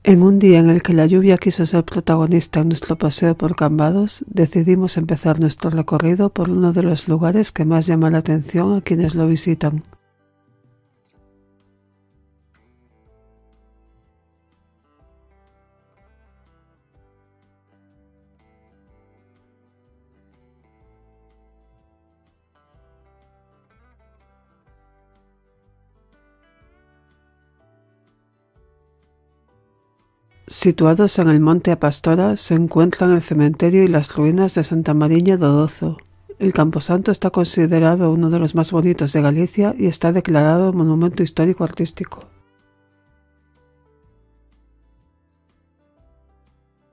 En un día en el que la lluvia quiso ser protagonista en nuestro paseo por Cambados, decidimos empezar nuestro recorrido por uno de los lugares que más llama la atención a quienes lo visitan. Situados en el monte Apastora se encuentran el cementerio y las ruinas de Santa Mariña do Dozo. El camposanto está considerado uno de los más bonitos de Galicia y está declarado Monumento Histórico Artístico.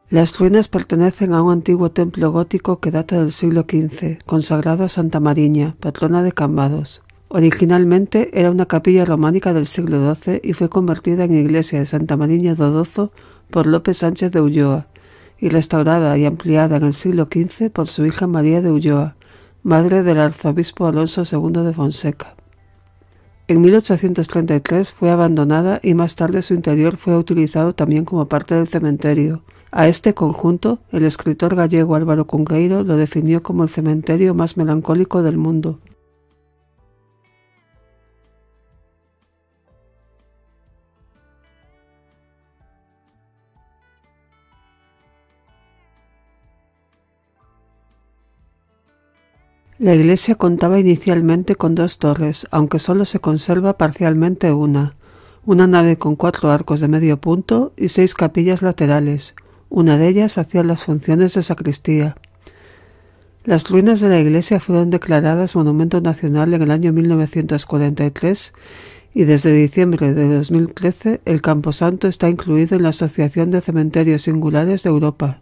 Las ruinas pertenecen a un antiguo templo gótico que data del siglo XV, consagrado a Santa Mariña, patrona de Cambados. Originalmente era una capilla románica del siglo XII y fue convertida en iglesia de Santa Mariña do Dozo por Lope Sánchez de Ulloa y restaurada y ampliada en el siglo XV por su hija María de Ulloa, madre del arzobispo Alonso II de Fonseca. En 1833 fue abandonada y más tarde su interior fue utilizado también como parte del cementerio. A este conjunto, el escritor gallego Álvaro Cunqueiro lo definió como el cementerio más melancólico del mundo. La iglesia contaba inicialmente con 2 torres, aunque solo se conserva parcialmente una nave con 4 arcos de medio punto y 6 capillas laterales. Una de ellas hacía las funciones de sacristía. Las ruinas de la iglesia fueron declaradas Monumento Nacional en el año 1943 y desde diciembre de 2013 el camposanto está incluido en la Asociación de Cementerios Singulares de Europa.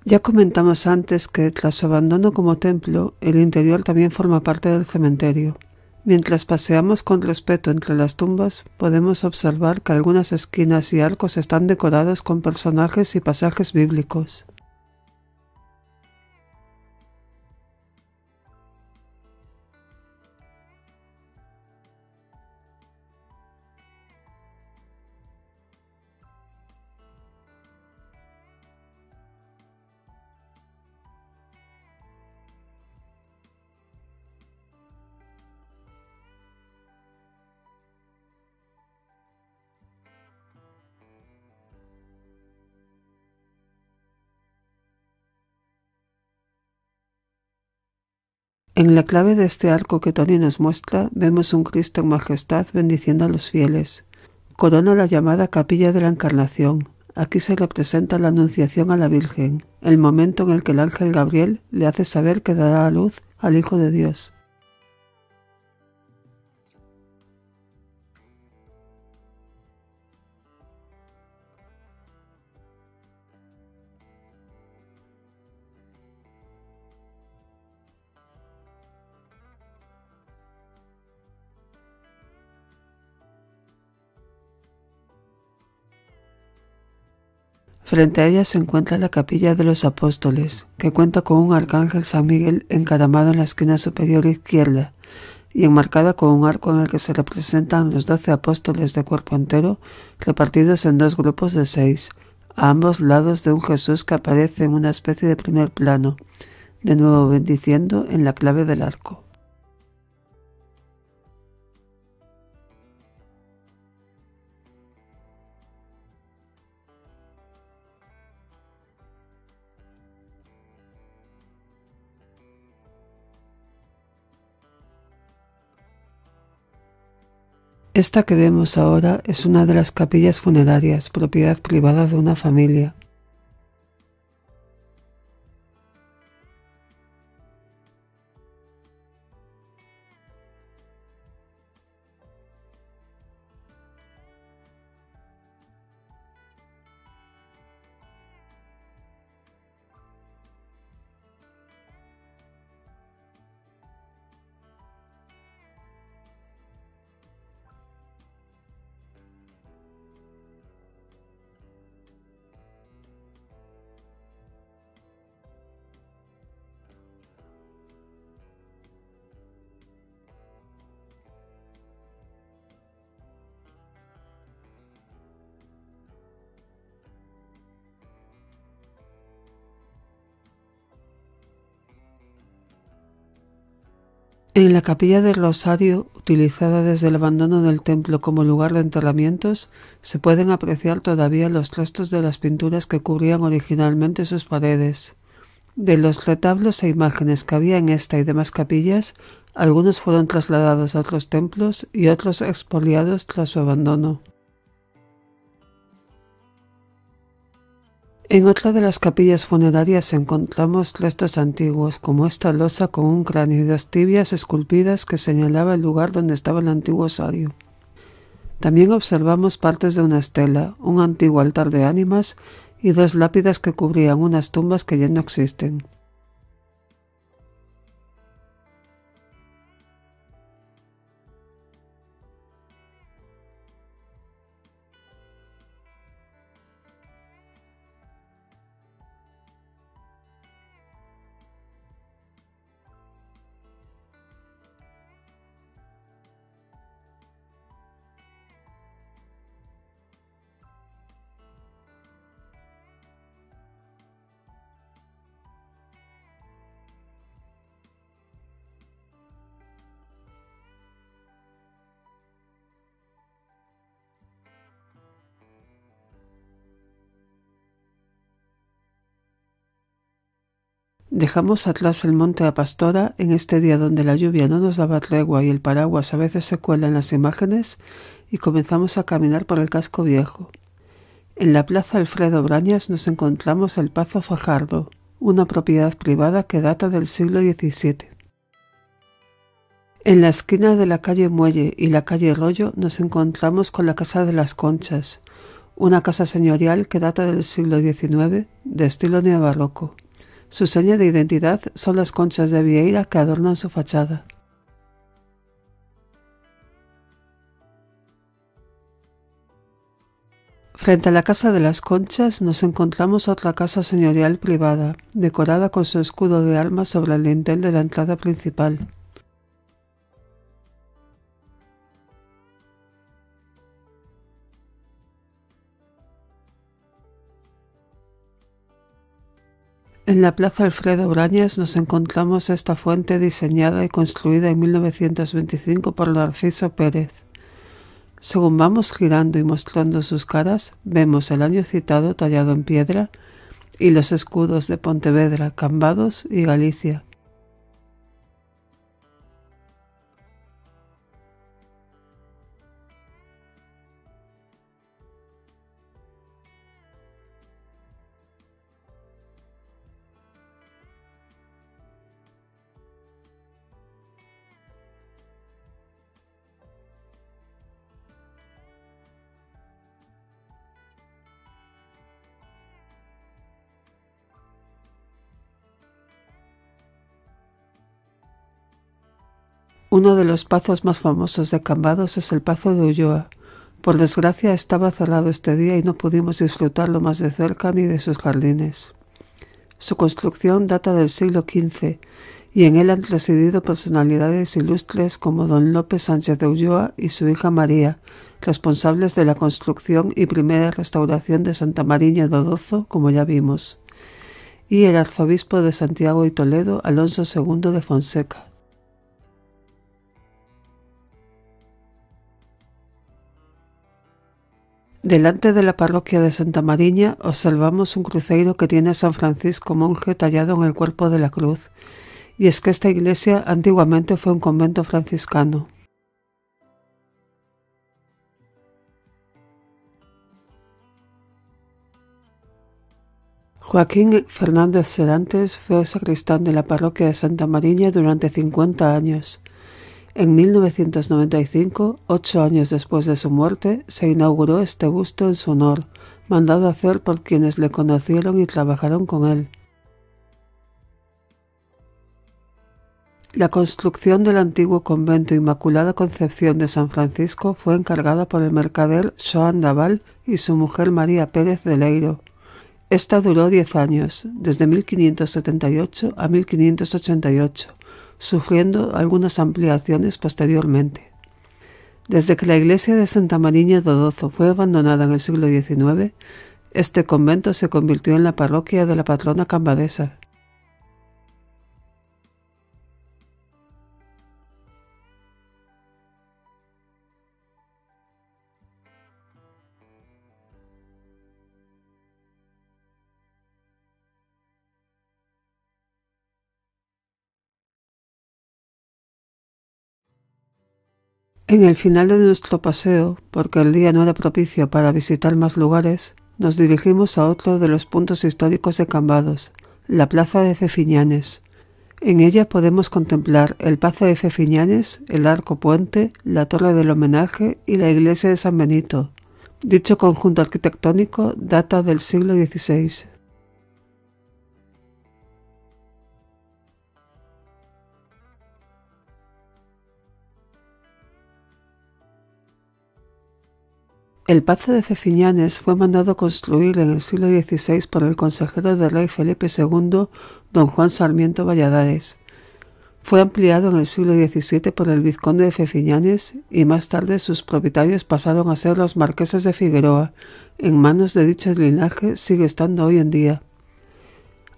Ya comentamos antes que, tras su abandono como templo, el interior también forma parte del cementerio. Mientras paseamos con respeto entre las tumbas, podemos observar que algunas esquinas y arcos están decorados con personajes y pasajes bíblicos. En la clave de este arco que Tony nos muestra, vemos un Cristo en majestad bendiciendo a los fieles. Corona la llamada Capilla de la Encarnación. Aquí se representa la Anunciación a la Virgen, el momento en el que el ángel Gabriel le hace saber que dará a luz al Hijo de Dios. Frente a ella se encuentra la Capilla de los Apóstoles, que cuenta con un arcángel San Miguel encaramado en la esquina superior izquierda y enmarcada con un arco en el que se representan los 12 apóstoles de cuerpo entero, repartidos en 2 grupos de 6, a ambos lados de un Jesús que aparece en una especie de primer plano, de nuevo bendiciendo en la clave del arco. Esta que vemos ahora es una de las capillas funerarias, propiedad privada de una familia. En la capilla del Rosario, utilizada desde el abandono del templo como lugar de enterramientos, se pueden apreciar todavía los restos de las pinturas que cubrían originalmente sus paredes. De los retablos e imágenes que había en esta y demás capillas, algunos fueron trasladados a otros templos y otros expoliados tras su abandono. En otra de las capillas funerarias encontramos restos antiguos, como esta losa con un cráneo y dos tibias esculpidas que señalaba el lugar donde estaba el antiguo osario. También observamos partes de una estela, un antiguo altar de ánimas y dos lápidas que cubrían unas tumbas que ya no existen. Dejamos atrás el monte La Pastora en este día donde la lluvia no nos daba tregua y el paraguas a veces se cuela en las imágenes y comenzamos a caminar por el casco viejo. En la plaza Alfredo Brañas nos encontramos el Pazo Fajardo, una propiedad privada que data del siglo XVII. En la esquina de la calle Muelle y la calle Rollo nos encontramos con la Casa de las Conchas, una casa señorial que data del siglo XIX, de estilo neobarroco. Su seña de identidad son las conchas de vieira que adornan su fachada. Frente a la Casa de las Conchas nos encontramos otra casa señorial privada, decorada con su escudo de armas sobre el dintel de la entrada principal. En la plaza Alfredo Brañas nos encontramos esta fuente diseñada y construida en 1925 por Narciso Pérez. Según vamos girando y mostrando sus caras, vemos el año citado tallado en piedra y los escudos de Pontevedra, Cambados y Galicia. Uno de los pazos más famosos de Cambados es el Pazo de Ulloa. Por desgracia estaba cerrado este día y no pudimos disfrutarlo más de cerca ni de sus jardines. Su construcción data del siglo XV y en él han residido personalidades ilustres como don Lope Sánchez de Ulloa y su hija María, responsables de la construcción y primera restauración de Santa Mariña do Dozo, como ya vimos, y el arzobispo de Santiago y Toledo, Alonso II de Fonseca. Delante de la parroquia de Santa Mariña observamos un cruceiro que tiene a San Francisco monje tallado en el cuerpo de la cruz, y es que esta iglesia antiguamente fue un convento franciscano. Joaquín Fernández Serantes fue sacristán de la parroquia de Santa Mariña durante 50 años. En 1995, 8 años después de su muerte, se inauguró este busto en su honor, mandado hacer por quienes le conocieron y trabajaron con él. La construcción del antiguo convento Inmaculada Concepción de San Francisco fue encargada por el mercader Xoán Daval y su mujer María Pérez de Leiro. Esta duró 10 años, desde 1578 a 1588, sufriendo algunas ampliaciones posteriormente. Desde que la iglesia de Santa Mariña do Dozo fue abandonada en el siglo XIX, este convento se convirtió en la parroquia de la patrona cambadesa. En el final de nuestro paseo, porque el día no era propicio para visitar más lugares, nos dirigimos a otro de los puntos históricos de Cambados, la plaza de Fefiñanes. En ella podemos contemplar el Pazo de Fefiñanes, el Arco Puente, la Torre del Homenaje y la iglesia de San Benito. Dicho conjunto arquitectónico data del siglo XVI. El Pazo de Fefiñanes fue mandado construir en el siglo XVI por el consejero del rey Felipe II, don Juan Sarmiento Valladares. Fue ampliado en el siglo XVII por el vizconde de Fefiñanes y más tarde sus propietarios pasaron a ser los marqueses de Figueroa. En manos de dicho linaje sigue estando hoy en día.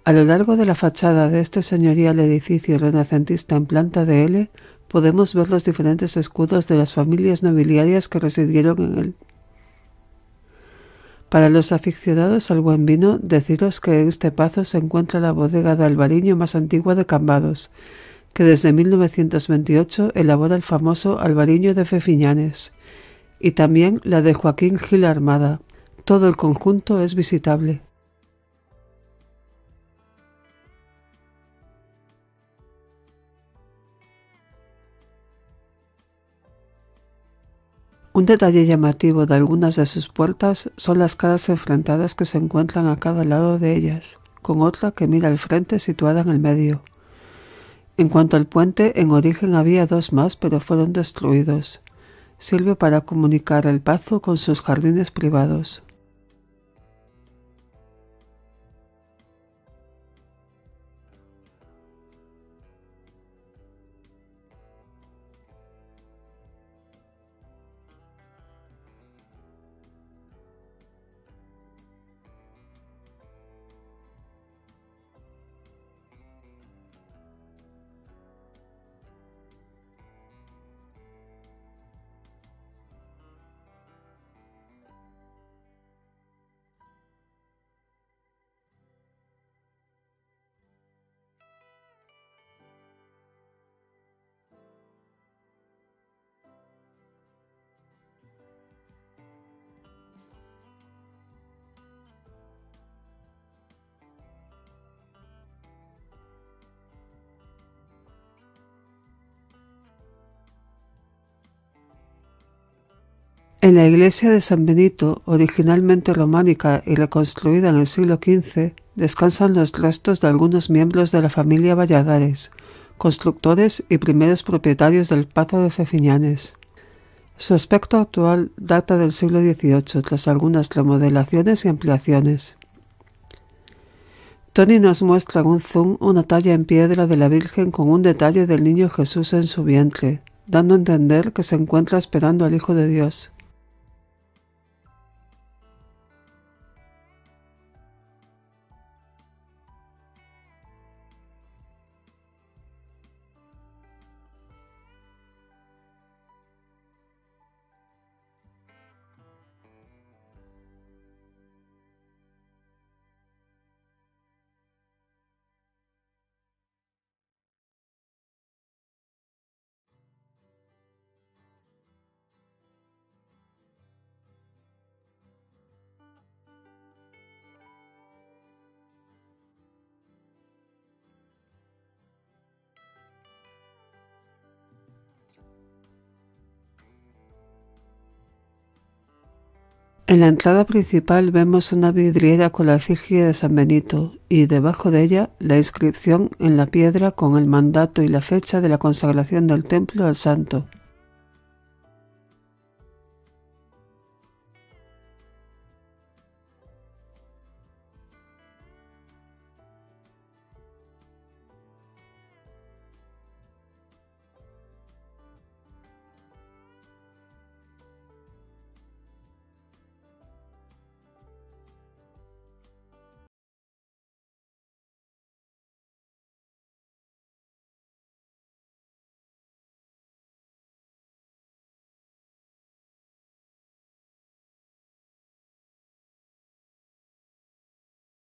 A lo largo de la fachada de este señorial edificio renacentista en planta de L podemos ver los diferentes escudos de las familias nobiliarias que residieron en él. Para los aficionados al buen vino, deciros que en este pazo se encuentra la bodega de albariño más antigua de Cambados, que desde 1928 elabora el famoso albariño de Fefiñanes, y también la de Joaquín Gil Armada. Todo el conjunto es visitable. Un detalle llamativo de algunas de sus puertas son las caras enfrentadas que se encuentran a cada lado de ellas, con otra que mira al frente situada en el medio. En cuanto al puente, en origen había 2 más, pero fueron destruidos. Sirve para comunicar el pazo con sus jardines privados. En la iglesia de San Benito, originalmente románica y reconstruida en el siglo XV, descansan los restos de algunos miembros de la familia Valladares, constructores y primeros propietarios del Pazo de Fefiñanes. Su aspecto actual data del siglo XVIII, tras algunas remodelaciones y ampliaciones. Tony nos muestra en un zoom una talla en piedra de la Virgen con un detalle del niño Jesús en su vientre, dando a entender que se encuentra esperando al Hijo de Dios. En la entrada principal vemos una vidriera con la efigie de San Benito y debajo de ella la inscripción en la piedra con el mandato y la fecha de la consagración del templo al santo.